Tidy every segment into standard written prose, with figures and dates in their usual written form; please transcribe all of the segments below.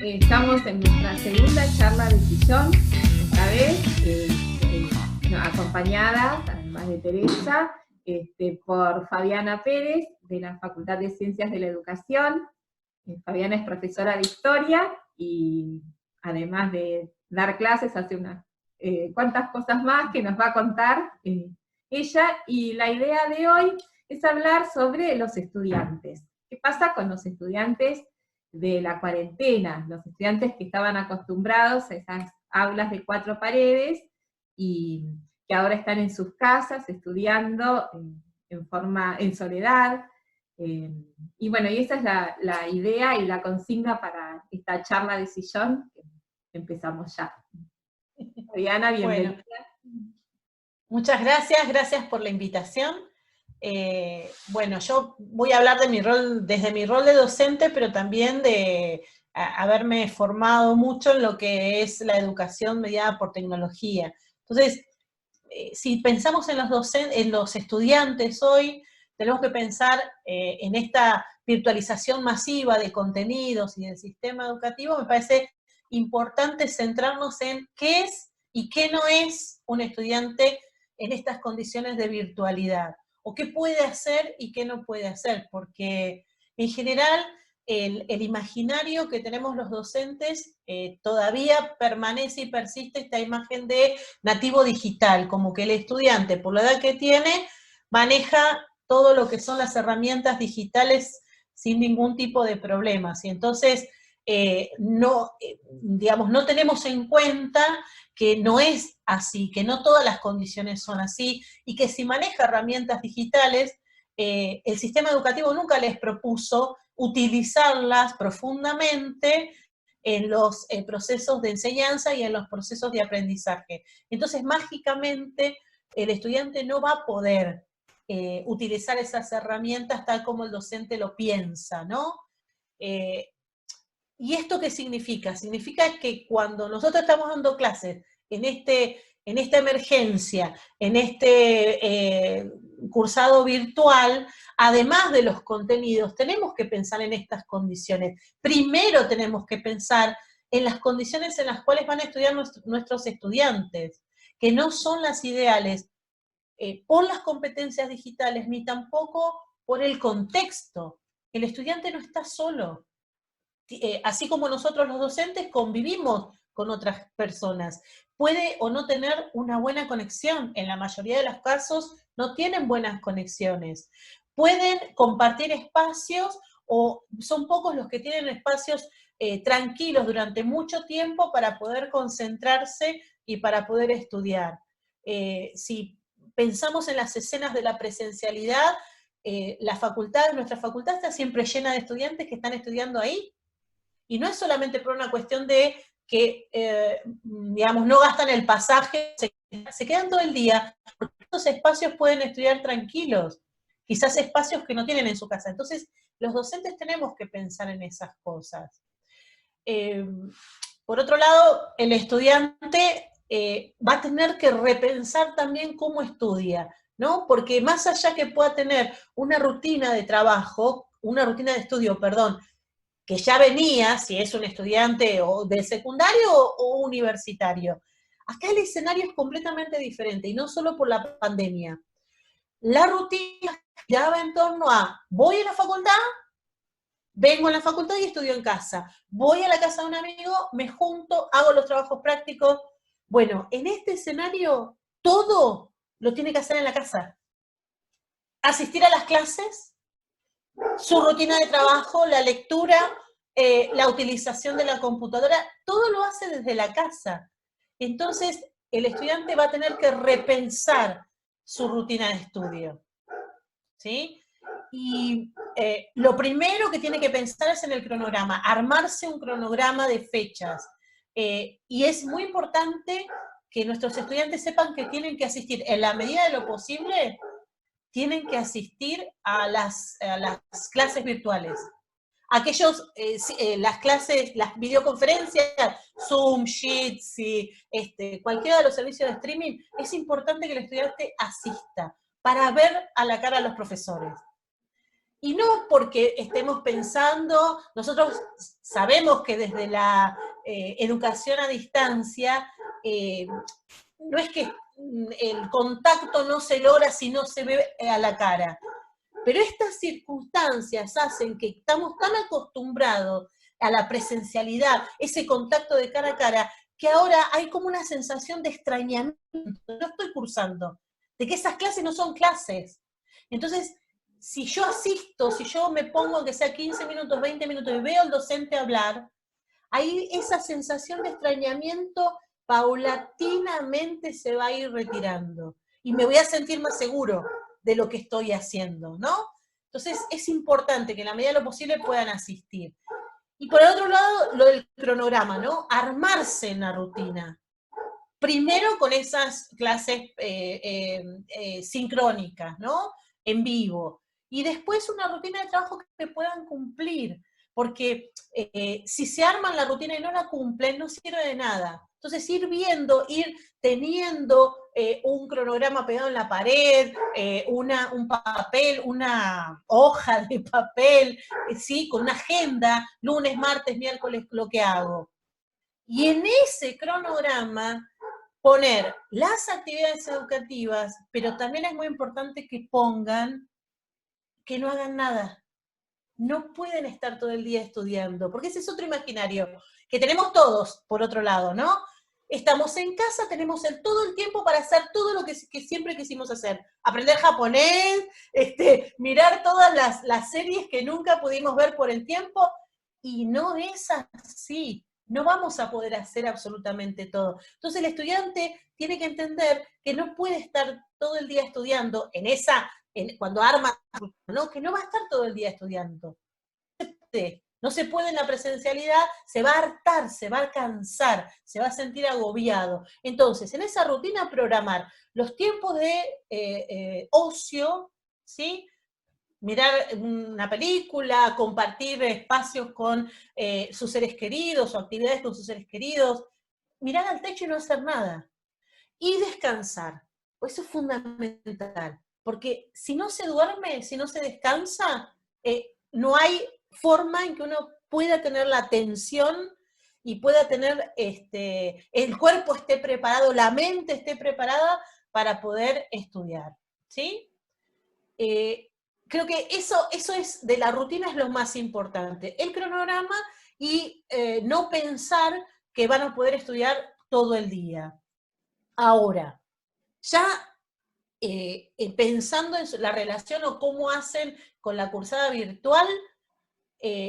Estamos en nuestra segunda charla de sillón, esta vez acompañada, además de Teresa, por Fabiana Pérez, de la Facultad de Ciencias de la Educación. Fabiana es profesora de Historia y además de dar clases hace unas cuantas cosas más que nos va a contar ella, y la idea de hoy es hablar sobre los estudiantes. ¿Qué pasa con los estudiantes de la cuarentena? Los estudiantes que estaban acostumbrados a esas aulas de 4 paredes y que ahora están en sus casas estudiando en soledad. Y bueno, y esa es la idea y la consigna para esta charla de sillón, que empezamos ya. Fabiana, bienvenida. Bueno, muchas gracias, gracias por la invitación. Bueno, yo voy a hablar de mi rol, desde mi rol de docente, pero también de haberme formado mucho en lo que es la educación mediada por tecnología. Entonces, si pensamos en los estudiantes hoy, tenemos que pensar en esta virtualización masiva de contenidos y del sistema educativo. Me parece importante centrarnos en qué es y qué no es un estudiante en estas condiciones de virtualidad, o qué puede hacer y qué no puede hacer, porque en general el imaginario que tenemos los docentes todavía permanece y persiste esta imagen de nativo digital, como que el estudiante, por la edad que tiene, maneja todo lo que son las herramientas digitales sin ningún tipo de problemas, y entonces no tenemos en cuenta que no es así, que no todas las condiciones son así, y que si maneja herramientas digitales, el sistema educativo nunca les propuso utilizarlas profundamente en los procesos de enseñanza y en los procesos de aprendizaje. Entonces, mágicamente, el estudiante no va a poder utilizar esas herramientas tal como el docente lo piensa, ¿no? ¿Y esto qué significa? Significa que cuando nosotros estamos dando clases en esta emergencia, en este cursado virtual, además de los contenidos, tenemos que pensar en estas condiciones. Primero tenemos que pensar en las condiciones en las cuales van a estudiar nuestros estudiantes, que no son las ideales por las competencias digitales, ni tampoco por el contexto. El estudiante no está solo. Así como nosotros los docentes convivimos con otras personas. Puede o no tener una buena conexión, en la mayoría de los casos no tienen buenas conexiones. Pueden compartir espacios, o son pocos los que tienen espacios tranquilos durante mucho tiempo para poder concentrarse y para poder estudiar. Si pensamos en las escenas de la presencialidad, nuestra facultad está siempre llena de estudiantes que están estudiando ahí. Y no es solamente por una cuestión de que, no gastan el pasaje, se quedan todo el día, porque estos espacios pueden estudiar tranquilos, quizás espacios que no tienen en su casa. Entonces, los docentes tenemos que pensar en esas cosas. Por otro lado, el estudiante va a tener que repensar también cómo estudia, ¿no? Porque más allá que pueda tener una rutina de trabajo, una rutina de estudio, perdón, que ya venía, si es un estudiante o de secundario o universitario. Acá el escenario es completamente diferente, y no solo por la pandemia. La rutina giraba en torno a: voy a la facultad, vengo a la facultad y estudio en casa. Voy a la casa de un amigo, me junto, hago los trabajos prácticos. Bueno, en este escenario, todo lo tiene que hacer en la casa. Asistir a las clases, su rutina de trabajo, la lectura, la utilización de la computadora, todo lo hace desde la casa. Entonces, el estudiante va a tener que repensar su rutina de estudio, ¿sí? Y lo primero que tiene que pensar es en el cronograma, armarse un cronograma de fechas. Y es muy importante que nuestros estudiantes sepan que tienen que asistir, en la medida de lo posible, tienen que asistir a las clases virtuales. Las clases, las videoconferencias, Zoom, Sheets, y cualquiera de los servicios de streaming, es importante que el estudiante asista, para ver a la cara a los profesores. Y no porque estemos pensando, nosotros sabemos que desde la educación a distancia, no es que el contacto no se logra si no se ve a la cara, pero estas circunstancias hacen que estamos tan acostumbrados a la presencialidad, ese contacto de cara a cara, que ahora hay como una sensación de extrañamiento, no estoy cursando, de que esas clases no son clases. Entonces, si yo asisto, si yo me pongo, aunque sea 15 minutos, 20 minutos, y veo al docente hablar, ahí esa sensación de extrañamiento paulatinamente se va a ir retirando. Y me voy a sentir más seguro de lo que estoy haciendo, ¿no? Entonces es importante que en la medida de lo posible puedan asistir. Y por el otro lado, lo del cronograma, ¿no? Armarse en la rutina. Primero con esas clases sincrónicas, ¿no? En vivo. Y después una rutina de trabajo que puedan cumplir. Porque si se arman la rutina y no la cumplen, no sirve de nada. Entonces ir viendo, ir teniendo un cronograma pegado en la pared, un papel, una hoja de papel, ¿sí? Con una agenda, lunes, martes, miércoles, lo que hago. Y en ese cronograma poner las actividades educativas, pero también es muy importante que pongan que no hagan nada. No pueden estar todo el día estudiando, porque ese es otro imaginario que tenemos todos, por otro lado, ¿no? Estamos en casa, tenemos todo el tiempo para hacer todo lo que siempre quisimos hacer. Aprender japonés, mirar todas las series que nunca pudimos ver por el tiempo, y no es así. No vamos a poder hacer absolutamente todo. Entonces el estudiante tiene que entender que no puede estar todo el día estudiando cuando arma, ¿no? Que no va a estar todo el día estudiando. No se puede en la presencialidad, se va a hartar, se va a cansar, se va a sentir agobiado. Entonces, en esa rutina programar los tiempos de ocio, ¿sí? Mirar una película, compartir espacios con sus seres queridos o actividades con sus seres queridos, mirar al techo y no hacer nada. Y descansar. Eso es fundamental, porque si no se duerme, si no se descansa, no hay forma en que uno pueda tener la atención y pueda tener, el cuerpo esté preparado, la mente esté preparada para poder estudiar, ¿sí? Creo que eso es, de la rutina es lo más importante, el cronograma y no pensar que van a poder estudiar todo el día. Ahora, ya pensando en la relación o cómo hacen con la cursada virtual,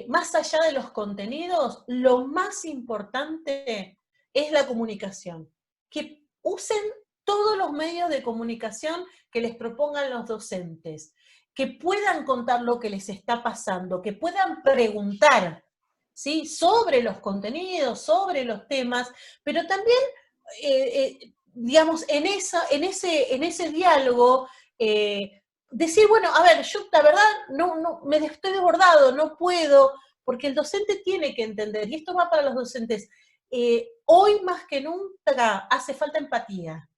más allá de los contenidos, lo más importante es la comunicación. Que usen todos los medios de comunicación que les propongan los docentes, que puedan contar lo que les está pasando, que puedan preguntar, ¿sí? Sobre los contenidos, sobre los temas, pero también, digamos, en ese diálogo, decir, bueno, a ver, yo la verdad me estoy desbordado, no puedo, porque el docente tiene que entender, y esto va para los docentes, hoy más que nunca hace falta empatía.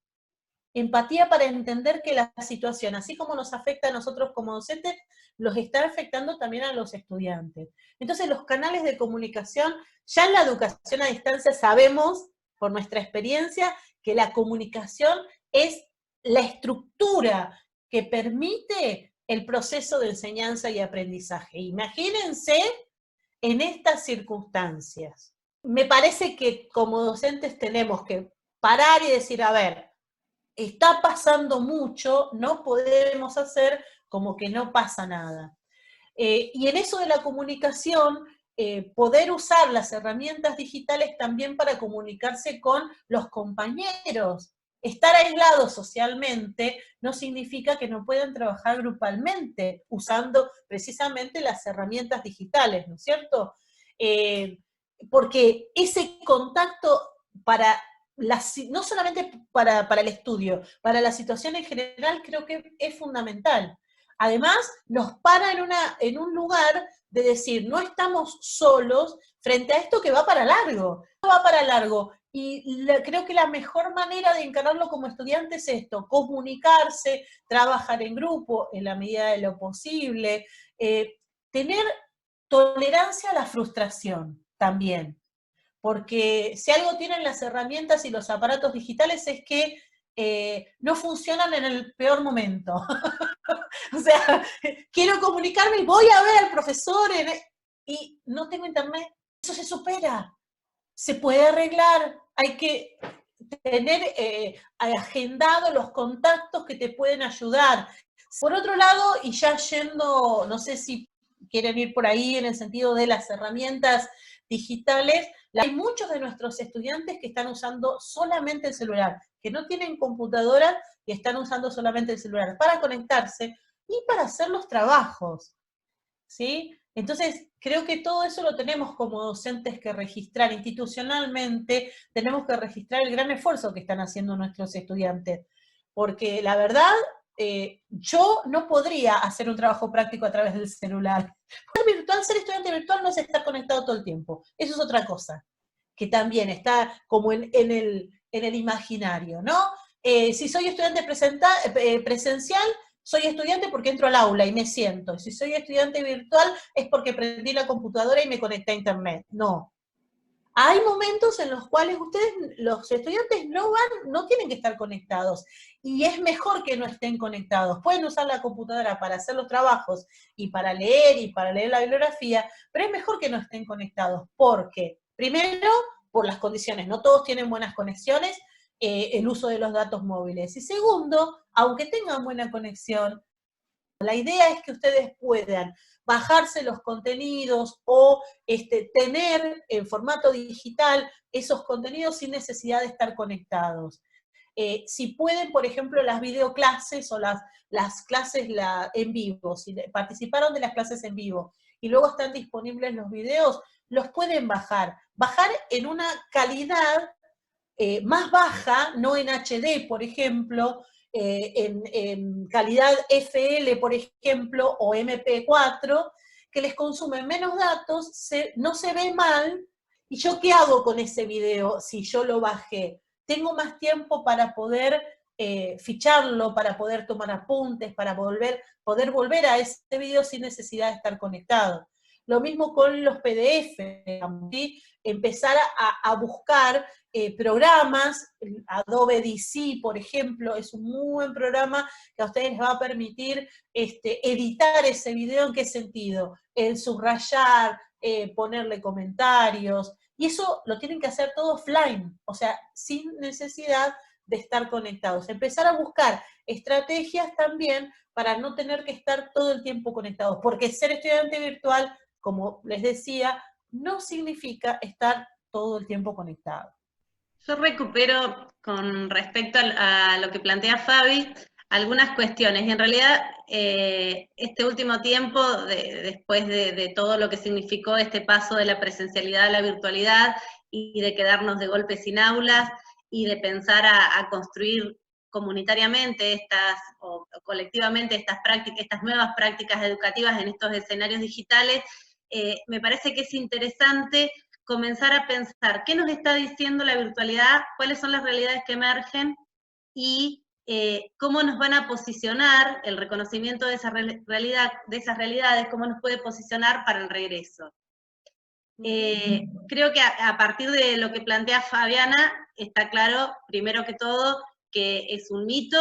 Empatía para entender que la situación, así como nos afecta a nosotros como docentes, los está afectando también a los estudiantes. Entonces los canales de comunicación, ya en la educación a distancia sabemos, por nuestra experiencia, que la comunicación es la estructura que permite el proceso de enseñanza y aprendizaje. Imagínense en estas circunstancias. Me parece que como docentes tenemos que parar y decir, a ver, está pasando mucho, no podemos hacer como que no pasa nada. Y en eso de la comunicación, poder usar las herramientas digitales también para comunicarse con los compañeros. Estar aislados socialmente no significa que no puedan trabajar grupalmente, usando precisamente las herramientas digitales, ¿no es cierto? Porque ese contacto no solamente para el estudio, para la situación en general creo que es fundamental. Además, nos para en un lugar de decir, no estamos solos frente a esto que va para largo. Va para largo creo que la mejor manera de encararlo como estudiante es esto, comunicarse, trabajar en grupo en la medida de lo posible, tener tolerancia a la frustración también, porque si algo tienen las herramientas y los aparatos digitales es que no funcionan en el peor momento. O sea, quiero comunicarme y voy a ver al profesor y no tengo internet. Eso se supera, se puede arreglar, hay que tener agendado los contactos que te pueden ayudar. Por otro lado, y ya yendo, no sé si quieren ir por ahí en el sentido de las herramientas digitales, hay muchos de nuestros estudiantes que están usando solamente el celular, que no tienen computadora y están usando solamente el celular para conectarse y para hacer los trabajos, ¿sí? Entonces, creo que todo eso lo tenemos como docentes que registrar institucionalmente, tenemos que registrar el gran esfuerzo que están haciendo nuestros estudiantes, porque la verdad, yo no podría hacer un trabajo práctico a través del celular. Ser estudiante virtual no es estar conectado todo el tiempo, eso es otra cosa, que también está como en el imaginario, ¿no? Si soy estudiante presencial, soy estudiante porque entro al aula y me siento. Si soy estudiante virtual es porque prendí la computadora y me conecté a internet. No. Hay momentos en los cuales ustedes, los estudiantes, no tienen que estar conectados. Y es mejor que no estén conectados. Pueden usar la computadora para hacer los trabajos y para leer la bibliografía, pero es mejor que no estén conectados. Porque, primero, por las condiciones, no todos tienen buenas conexiones, el uso de los datos móviles. Y segundo, aunque tengan buena conexión, la idea es que ustedes puedan bajarse los contenidos o tener en formato digital esos contenidos sin necesidad de estar conectados. Si pueden, por ejemplo, las videoclases o las clases en vivo, si participaron de las clases en vivo y luego están disponibles los videos, los pueden bajar. Bajar en una calidad más baja, no en HD, por ejemplo, en calidad FL, por ejemplo, o MP4, que les consume menos datos, no se ve mal, y yo ¿qué hago con ese video si yo lo bajé? Tengo más tiempo para poder ficharlo, para poder tomar apuntes, para poder volver a ese video sin necesidad de estar conectado. Lo mismo con los PDF, ¿sí? Empezar a buscar programas, Adobe DC, por ejemplo, es un muy buen programa que a ustedes les va a permitir editar ese video. ¿En qué sentido? El subrayar, ponerle comentarios, y eso lo tienen que hacer todo offline, o sea, sin necesidad de estar conectados. Empezar a buscar estrategias también para no tener que estar todo el tiempo conectados, porque ser estudiante virtual, como les decía, no significa estar todo el tiempo conectado. Yo recupero con respecto a lo que plantea Fabi algunas cuestiones, y en realidad este último tiempo, después de todo lo que significó este paso de la presencialidad a la virtualidad y de quedarnos de golpe sin aulas y de pensar a construir comunitariamente o colectivamente estas nuevas prácticas educativas en estos escenarios digitales, me parece que es interesante comenzar a pensar qué nos está diciendo la virtualidad, cuáles son las realidades que emergen y cómo nos van a posicionar el reconocimiento de esas realidades, cómo nos puede posicionar para el regreso. Creo que a partir de lo que plantea Fabiana, está claro, primero que todo, que es un mito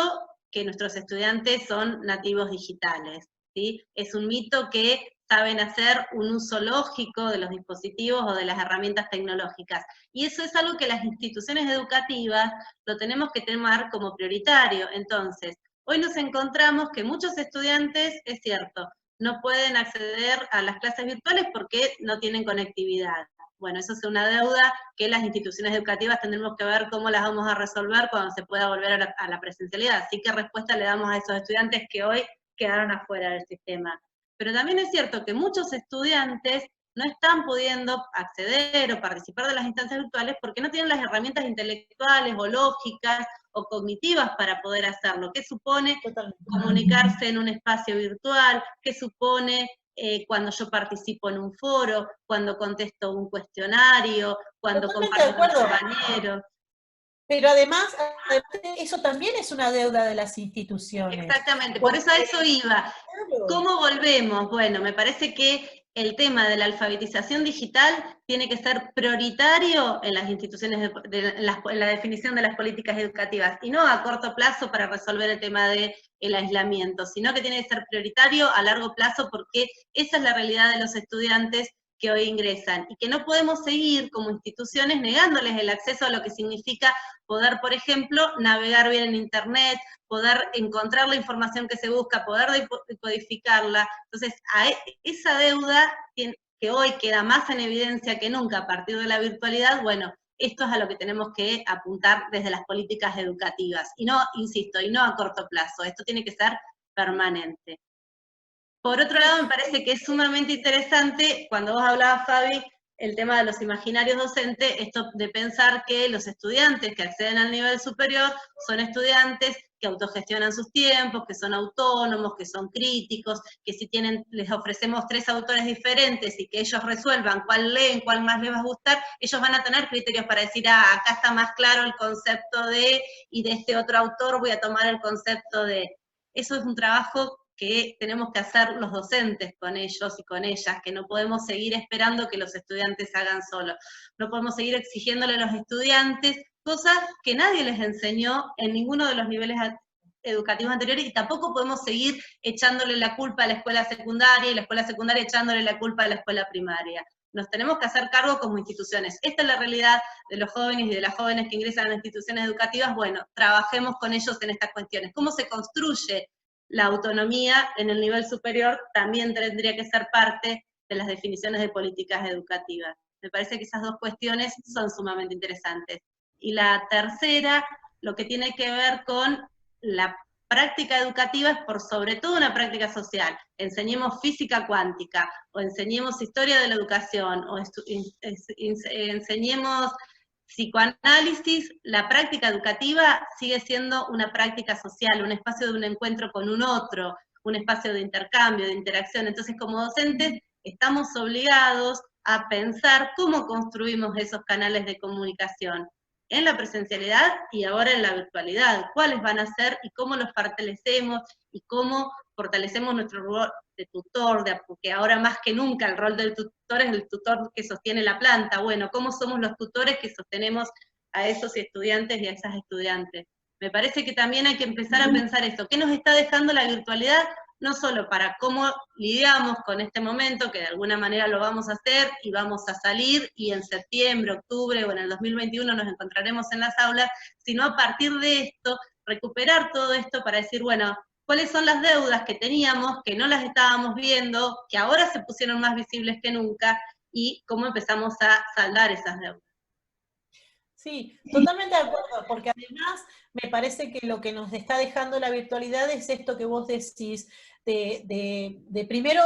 que nuestros estudiantes son nativos digitales, ¿sí? Es un mito que saben hacer un uso lógico de los dispositivos o de las herramientas tecnológicas. Y eso es algo que las instituciones educativas lo tenemos que tomar como prioritario. Entonces, hoy nos encontramos que muchos estudiantes, es cierto, no pueden acceder a las clases virtuales porque no tienen conectividad. Bueno, eso es una deuda que las instituciones educativas tendremos que ver cómo las vamos a resolver cuando se pueda volver a la presencialidad. Así que respuesta le damos a esos estudiantes que hoy quedaron afuera del sistema. Pero también es cierto que muchos estudiantes no están pudiendo acceder o participar de las instancias virtuales porque no tienen las herramientas intelectuales o lógicas o cognitivas para poder hacerlo. ¿Qué supone comunicarse en un espacio virtual? ¿Qué supone cuando yo participo en un foro, cuando contesto un cuestionario, cuando Totalmente de comparto con acuerdo. compañeros. Pero además, eso también es una deuda de las instituciones. Exactamente, por eso a eso iba. Claro. ¿Cómo volvemos? Bueno, me parece que el tema de la alfabetización digital tiene que ser prioritario en las instituciones, en la definición de las políticas educativas, y no a corto plazo para resolver el tema del aislamiento, sino que tiene que ser prioritario a largo plazo, porque esa es la realidad de los estudiantes que hoy ingresan, y que no podemos seguir como instituciones negándoles el acceso a lo que significa poder, por ejemplo, navegar bien en Internet, poder encontrar la información que se busca, poder decodificarla. Entonces, a esa deuda que hoy queda más en evidencia que nunca a partir de la virtualidad, bueno, esto es a lo que tenemos que apuntar desde las políticas educativas. Y no, insisto, y no a corto plazo, esto tiene que ser permanente. Por otro lado, me parece que es sumamente interesante, cuando vos hablabas, Fabi, el tema de los imaginarios docentes, esto de pensar que los estudiantes que acceden al nivel superior son estudiantes que autogestionan sus tiempos, que son autónomos, que son críticos, que si les ofrecemos 3 autores diferentes y que ellos resuelvan cuál leen, cuál más les va a gustar, ellos van a tener criterios para decir, acá está más claro el concepto de, y de este otro autor voy a tomar el concepto de. Eso es un trabajo que tenemos que hacer los docentes con ellos y con ellas, que no podemos seguir esperando que los estudiantes hagan solos. No podemos seguir exigiéndole a los estudiantes cosas que nadie les enseñó en ninguno de los niveles educativos anteriores, y tampoco podemos seguir echándole la culpa a la escuela secundaria, y la escuela secundaria echándole la culpa a la escuela primaria. Nos tenemos que hacer cargo como instituciones. Esta es la realidad de los jóvenes y de las jóvenes que ingresan a las instituciones educativas. Bueno, trabajemos con ellos en estas cuestiones. ¿Cómo se construye la autonomía en el nivel superior? También tendría que ser parte de las definiciones de políticas educativas. Me parece que esas dos cuestiones son sumamente interesantes. Y la tercera, lo que tiene que ver con la práctica educativa, es por sobre todo una práctica social. Enseñemos física cuántica, o enseñemos historia de la educación, o enseñemos psicoanálisis, la práctica educativa sigue siendo una práctica social, un espacio de un encuentro con un otro, un espacio de intercambio, de interacción. Entonces, como docentes, estamos obligados a pensar cómo construimos esos canales de comunicación en la presencialidad y ahora en la virtualidad, cuáles van a ser y cómo los fortalecemos y cómo fortalecemos nuestro rol de tutor, porque ahora más que nunca el rol del tutor es el tutor que sostiene la planta. Bueno, ¿cómo somos los tutores que sostenemos a esos estudiantes y a esas estudiantes? Me parece que también hay que empezar a pensar esto, ¿qué nos está dejando la virtualidad? No solo para cómo lidiamos con este momento, que de alguna manera lo vamos a hacer y vamos a salir, y en septiembre, octubre o en el 2021 nos encontraremos en las aulas, sino a partir de esto, recuperar todo esto para decir, bueno, cuáles son las deudas que teníamos, que no las estábamos viendo, que ahora se pusieron más visibles que nunca, y cómo empezamos a saldar esas deudas. Sí, totalmente de acuerdo, porque además me parece que lo que nos está dejando la virtualidad es esto que vos decís, de primero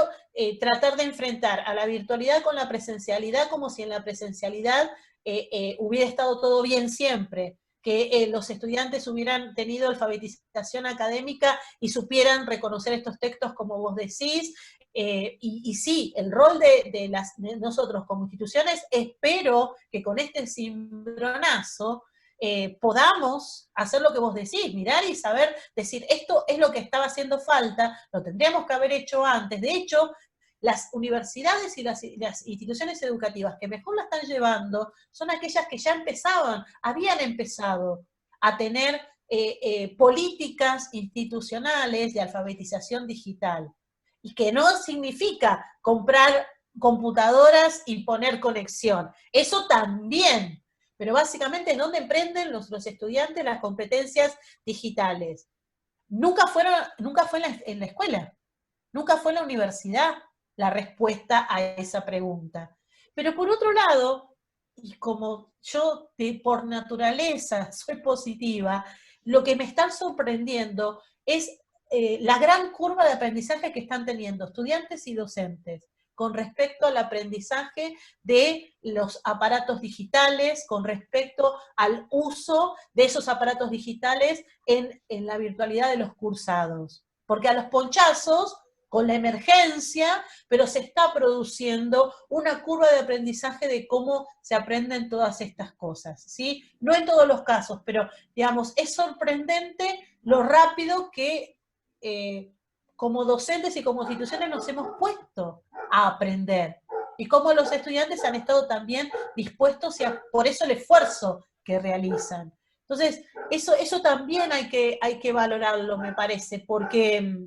tratar de enfrentar a la virtualidad con la presencialidad, como si en la presencialidad hubiera estado todo bien siempre, que los estudiantes hubieran tenido alfabetización académica y supieran reconocer estos textos como vos decís. Y sí, el rol de nosotros como instituciones, espero que con este cimbronazo podamos hacer lo que vos decís, mirar y saber, decir, esto es lo que estaba haciendo falta, lo tendríamos que haber hecho antes. De hecho, las universidades y las instituciones educativas que mejor la están llevando son aquellas que ya habían empezado a tener políticas institucionales de alfabetización digital. Y que no significa comprar computadoras y poner conexión. Eso también. Pero básicamente, ¿en dónde emprenden los estudiantes las competencias digitales? Nunca fue en la escuela, nunca fue en la universidad la respuesta a esa pregunta. Pero por otro lado, y como yo por naturaleza soy positiva, lo que me está sorprendiendo es la gran curva de aprendizaje que están teniendo estudiantes y docentes con respecto al aprendizaje de los aparatos digitales, con respecto al uso de esos aparatos digitales en la virtualidad de los cursados. Porque a los ponchazos, con la emergencia, pero se está produciendo una curva de aprendizaje de cómo se aprenden todas estas cosas, ¿sí? No en todos los casos, pero, digamos, es sorprendente lo rápido que como docentes y como instituciones nos hemos puesto a aprender, y cómo los estudiantes han estado también dispuestos, y por eso el esfuerzo que realizan. Entonces, eso también hay que valorarlo, me parece, porque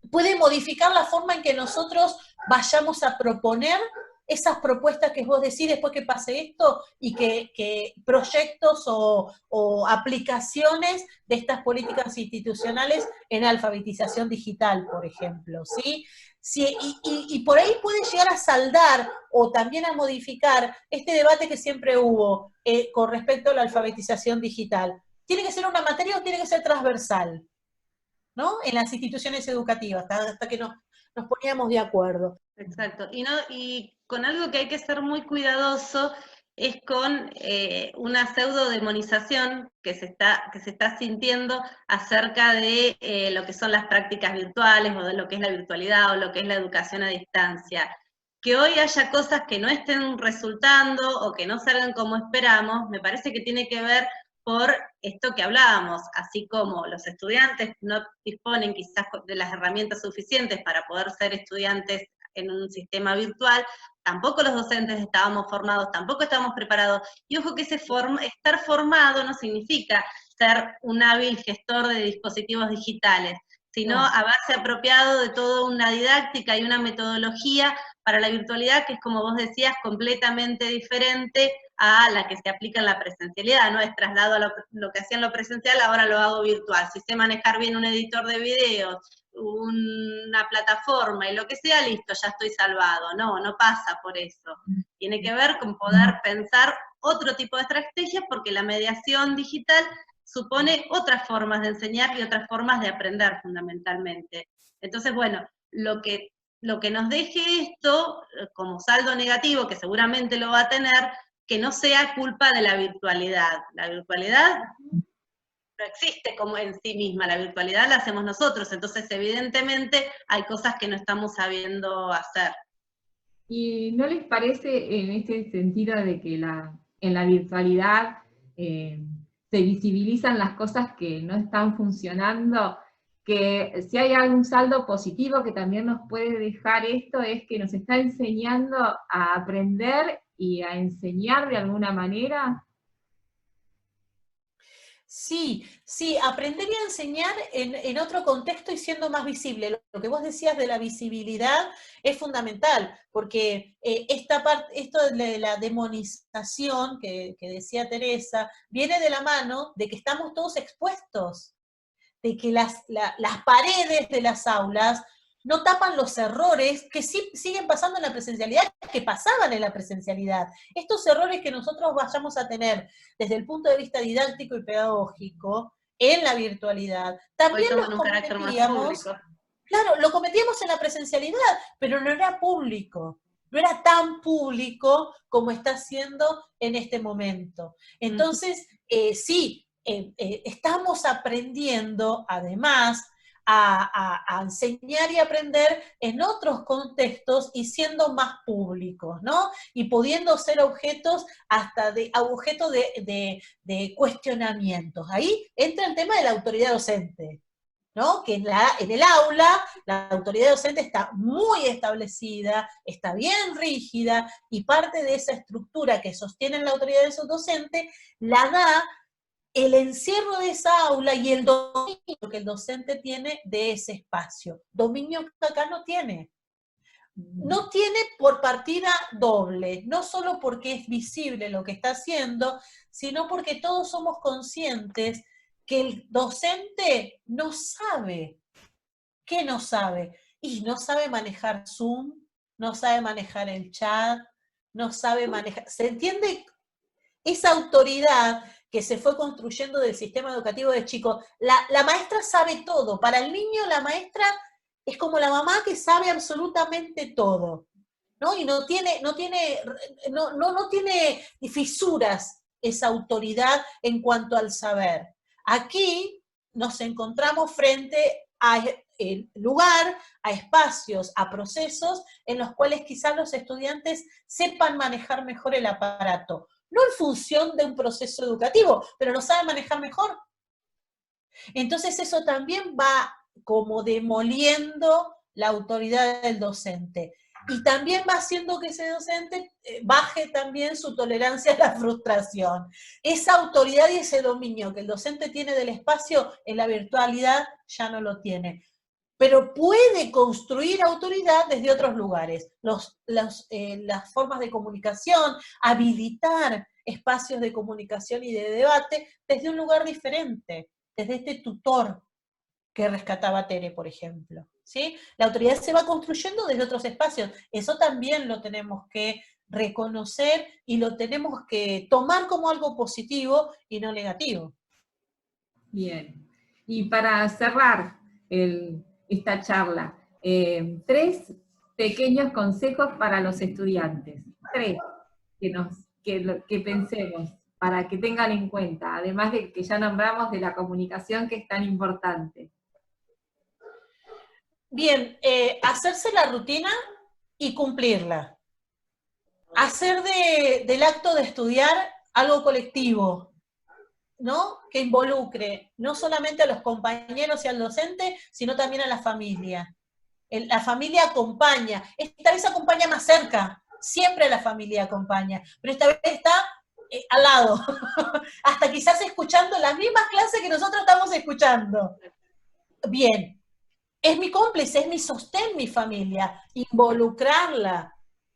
puede modificar la forma en que nosotros vayamos a proponer esas propuestas que vos decís después que pase esto, y que proyectos o aplicaciones de estas políticas institucionales en alfabetización digital, por ejemplo, ¿sí? Sí, y por ahí puede llegar a saldar o también a modificar este debate que siempre hubo con respecto a la alfabetización digital. ¿Tiene que ser una materia o tiene que ser transversal? ¿No? En las instituciones educativas, hasta que nos poníamos de acuerdo. Exacto, y con algo que hay que ser muy cuidadoso es con una pseudo-demonización que se está sintiendo acerca de lo que son las prácticas virtuales, o de lo que es la virtualidad, o lo que es la educación a distancia. Que hoy haya cosas que no estén resultando, o que no salgan como esperamos, me parece que tiene que ver por esto que hablábamos, así como los estudiantes no disponen quizás de las herramientas suficientes para poder ser estudiantes en un sistema virtual, tampoco los docentes estábamos formados, tampoco estábamos preparados, y ojo que estar formado no significa ser un hábil gestor de dispositivos digitales, sino haberse apropiado de toda una didáctica y una metodología para la virtualidad, que es, como vos decías, completamente diferente a la que se aplica en la presencialidad, no es traslado a lo que hacía en lo presencial, ahora lo hago virtual. Si sé manejar bien un editor de videos, una plataforma y lo que sea, listo, ya estoy salvado. No, no pasa por eso. Tiene que ver con poder pensar otro tipo de estrategias, porque la mediación digital supone otras formas de enseñar y otras formas de aprender fundamentalmente. Entonces, bueno, lo que nos deje esto como saldo negativo, que seguramente lo va a tener, que no sea culpa de la virtualidad. La virtualidad no existe como en sí misma, la virtualidad la hacemos nosotros, entonces evidentemente hay cosas que no estamos sabiendo hacer. ¿Y no les parece en este sentido de que en la virtualidad se visibilizan las cosas que no están funcionando? Que si hay algún saldo positivo que también nos puede dejar esto, es que nos está enseñando a aprender y a enseñar de alguna manera. Sí, aprender y a enseñar en otro contexto y siendo más visible. Lo que vos decías de la visibilidad es fundamental, porque esto de la demonización que decía Teresa, viene de la mano de que estamos todos expuestos, de que las paredes de las aulas no tapan los errores que sí siguen pasando en la presencialidad, que pasaban en la presencialidad. Estos errores que nosotros vayamos a tener desde el punto de vista didáctico y pedagógico en la virtualidad, también los cometíamos. Claro, lo cometíamos en la presencialidad, pero no era público. No era tan público como está siendo en este momento. Entonces, sí, estamos aprendiendo, además, a enseñar y aprender en otros contextos y siendo más públicos, ¿no? Y pudiendo ser objetos de cuestionamientos. Ahí entra el tema de la autoridad docente, ¿no? Que en el aula la autoridad docente está muy establecida, está bien rígida, y parte de esa estructura que sostiene la autoridad docente la da el encierro de esa aula y el dominio que el docente tiene de ese espacio. Dominio que acá no tiene. No tiene por partida doble, no solo porque es visible lo que está haciendo, sino porque todos somos conscientes que el docente no sabe. ¿Qué no sabe? Y no sabe manejar Zoom, no sabe manejar el chat, no sabe manejar... ¿Se entiende? Esa autoridad que se fue construyendo del sistema educativo de chicos, la maestra sabe todo. Para el niño la maestra es como la mamá que sabe absolutamente todo, ¿no? Y no tiene fisuras esa autoridad en cuanto al saber. Aquí nos encontramos frente a lugar a espacios, a procesos en los cuales quizás los estudiantes sepan manejar mejor el aparato. No en función de un proceso educativo, pero lo saben manejar mejor. Entonces eso también va como demoliendo la autoridad del docente. Y también va haciendo que ese docente baje también su tolerancia a la frustración. Esa autoridad y ese dominio que el docente tiene del espacio en la virtualidad ya no lo tiene. Pero puede construir autoridad desde otros lugares. Las formas de comunicación, habilitar espacios de comunicación y de debate desde un lugar diferente, desde este tutor que rescataba Tere, por ejemplo. ¿Sí? La autoridad se va construyendo desde otros espacios. Eso también lo tenemos que reconocer y lo tenemos que tomar como algo positivo y no negativo. Bien. Y para cerrar esta charla, 3 pequeños consejos para los estudiantes. 3 que pensemos, para que tengan en cuenta, además de que ya nombramos de la comunicación que es tan importante. Bien, hacerse la rutina y cumplirla. Hacer del acto de estudiar algo colectivo, ¿no? Que involucre no solamente a los compañeros y al docente, sino también a la familia. La familia acompaña, esta vez acompaña más cerca, siempre la familia acompaña, pero esta vez está al lado, hasta quizás escuchando las mismas clases que nosotros estamos escuchando. Bien, es mi cómplice, es mi sostén, mi familia, involucrarla,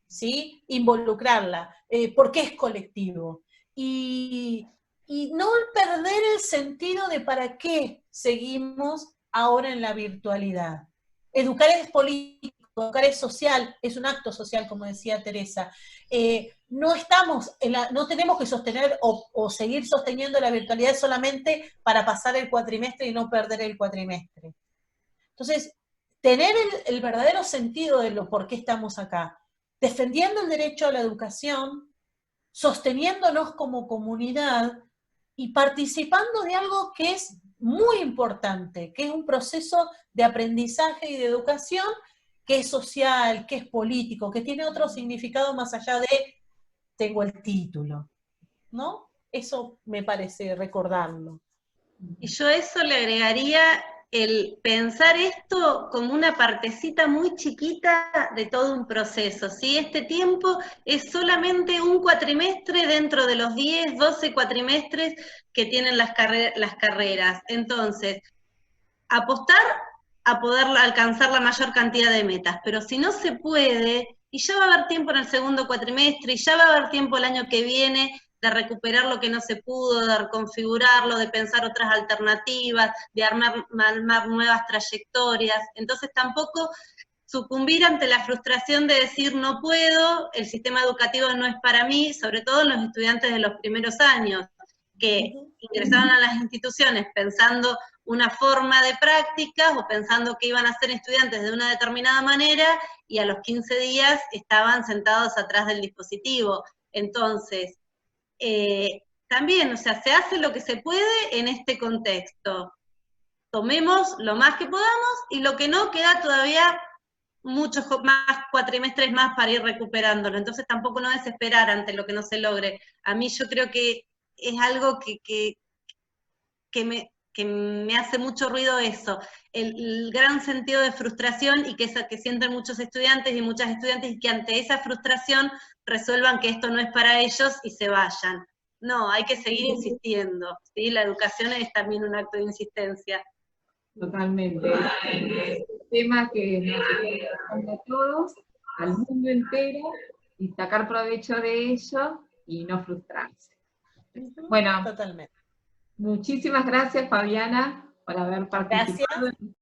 ¿sí? Involucrarla, porque es colectivo. Y no perder el sentido de para qué seguimos ahora en la virtualidad. Educar es político, educar es social, es un acto social, como decía Teresa. No tenemos que sostener o seguir sosteniendo la virtualidad solamente para pasar el cuatrimestre y no perder el cuatrimestre. Entonces, tener el verdadero sentido de por qué estamos acá, defendiendo el derecho a la educación, sosteniéndonos como comunidad y participando de algo que es muy importante, que es un proceso de aprendizaje y de educación que es social, que es político, que tiene otro significado más allá de tengo el título, ¿no? Eso me parece recordarlo. Y yo a eso le agregaría el pensar esto como una partecita muy chiquita de todo un proceso, ¿sí? Este tiempo es solamente un cuatrimestre dentro de los 10, 12 cuatrimestres que tienen las carreras. Entonces, apostar a poder alcanzar la mayor cantidad de metas, pero si no se puede, y ya va a haber tiempo en el segundo cuatrimestre, y ya va a haber tiempo el año que viene de recuperar lo que no se pudo, de reconfigurarlo, de pensar otras alternativas, de armar nuevas trayectorias. Entonces tampoco sucumbir ante la frustración de decir no puedo, el sistema educativo no es para mí, sobre todo los estudiantes de los primeros años, que ingresaron a las instituciones pensando una forma de prácticas o pensando que iban a ser estudiantes de una determinada manera y a los 15 días estaban sentados atrás del dispositivo. Entonces, también, o sea, se hace lo que se puede en este contexto. Tomemos lo más que podamos y lo que no, queda todavía muchos más cuatrimestres más para ir recuperándolo. Entonces tampoco no desesperar ante lo que no se logre. A mí yo creo que es algo que me hace mucho ruido eso, el gran sentido de frustración y que sienten muchos estudiantes y muchas estudiantes y que ante esa frustración resuelvan que esto no es para ellos y se vayan. No, hay que seguir insistiendo, ¿sí? La educación es también un acto de insistencia. Totalmente. Es un tema que nos está a todos, al mundo entero, y sacar provecho de ello y no frustrarse. Bueno, totalmente. Muchísimas gracias, Fabiana, por haber participado en